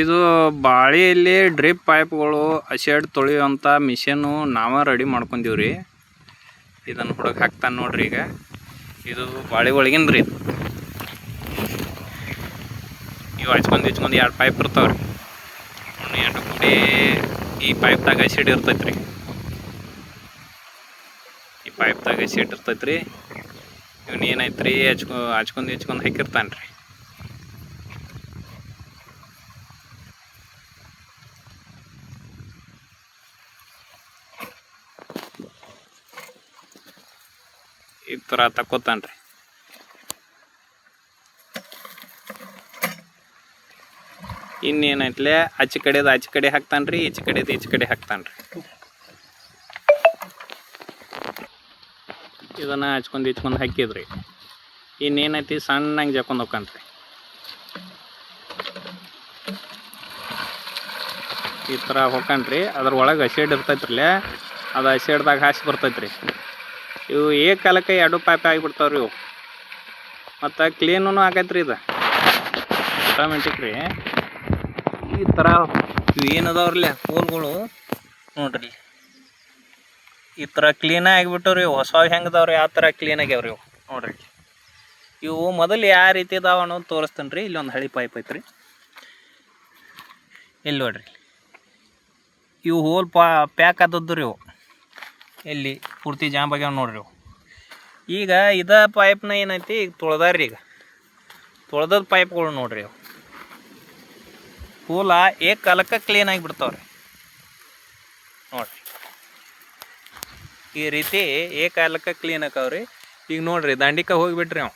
ಇದು ಬಾಳಿಯಲ್ಲಿ ಡ್ರಿಪ್ ಪೈಪ್ಗಳು ಶೆಡ್ ತೊಳೆಯುವಂಥ ಮಿಷನ್ನು ನಾವೇ ರೆಡಿ ಮಾಡ್ಕೊಂಡಿವ್ರಿ. ಇದನ್ನು ಹುಡುಗ ಹಾಕ್ತಾನೆ ನೋಡ್ರಿ. ಈಗ ಇದು ಬಾಳಿ ಒಳಗಿಂದ್ರಿ. ಇವು ಹಚ್ಕೊಂಡು 2 ಪೈಪ್ ಇರ್ತಾವ್ರಿ. ಎರಡು ಕೂಡಿ ಈ ಪೈಪ್ದಾಗ ಶೆಡ್ ಇರ್ತೈತ್ರಿ. ಈ ಪೈಪ್ದಾಗ ಶೆಡ್ ಇರ್ತೈತ್ರಿ. ಇವನು ಏನೈತ್ರಿ ಹಚ್ಕೊಂಡು ಹಾಕಿರ್ತಾನೆ ರೀ. ಈ ಥರ ತಕ್ಕೋತಾನ್ರಿ. ಇನ್ನೇನೈತ್ಲೆ ಆಚೆ ಕಡೆ ಹಾಕ್ತಾನ್ರಿ, ಈಚೆ ಕಡೆ ಹಾಕ್ತಾನ್ರಿ. ಇದನ್ನ ಹಚ್ಕೊಂಡು ಹಾಕಿದ್ರಿ. ಇನ್ನೇನೈತಿ ಸಣ್ಣಂಗೆ ಜಾಕೊಂಡು ಹೋಗ್ಕಂತ್ರಿ. ಈ ಥರ ಹೋಗ್ಕಂಡ್ರಿ. ಅದ್ರ ಒಳಗೆ ಶೆಡ್ ಇರ್ತೈತ್ರಿಲೆ, ಅದು ಶೆಡ್ದಾಗ ಹಾಸಿ ಬರ್ತೈತ್ರಿ. ಇವು ಕಾಲಕ್ಕೆ 2 ಪೈಪ್ ಆಗಿಬಿಡ್ತಾವ್ರಿ. ಇವು ಮತ್ತು ಕ್ಲೀನೂ ಆಗೈತ್ರಿ. ಇದು ಆಟೋಮೆಟಿಕ್ ರೀ. ಈ ಥರ ಇವು ಏನದಾವ್ರಲ್ಲ ಹೋಲ್ಗಳು ನೋಡ್ರಿ, ಈ ಥರ ಕ್ಲೀನಾಗಿ ಆಗಿಬಿಟ್ಟವ್ರಿ. ಹೊಸ ಹೆಂಗದವ್ರಿ ಆ ಥರ ಕ್ಲೀನ್ ಆಗ್ಯಾವ್ರಿ ಇವು ನೋಡ್ರಿ. ಇವು ಮೊದಲು ಯಾವ ರೀತಿ ಇದಾವ ಅನ್ನೋದು ತೋರಿಸ್ತೇನೆ ರೀ. ಇಲ್ಲೊಂದು ಹಳಿ ಪೈಪ್ ಐತ್ರಿ. ಇಲ್ಲಿ ನೋಡ್ರಿ, ಇವು ಹೋಲ್ ಪ್ಯಾಕ್ ಆದದ್ದು ರೀ. ಇವು ಎಲ್ಲಿ ಪೂರ್ತಿ ಜಾಮ್ ಆಗ್ಯಾವ ನೋಡ್ರಿ. ಇವು ಈಗ ಪೈಪ್ನ ಏನೈತಿ ಈಗ ತೊಳ್ದಾರ್ರಿ. ಈಗ ತೊಳ್ದದ ಪೈಪ್ಗಳು ನೋಡ್ರಿ. ಅವು ಕೂಲ ಕಾಲಕ್ಕೆ ಕ್ಲೀನ್ ಆಗಿಬಿಡ್ತಾವ್ರಿ ನೋಡ್ರಿ. ಈ ರೀತಿ ಕಾಲಕ್ಕೆ ಕ್ಲೀನ್ ಆಕಾವ್ರಿ. ಈಗ ನೋಡ್ರಿ ದಾಂಡಿಕ ಹೋಗಿಬಿಟ್ರಿ ಅವು.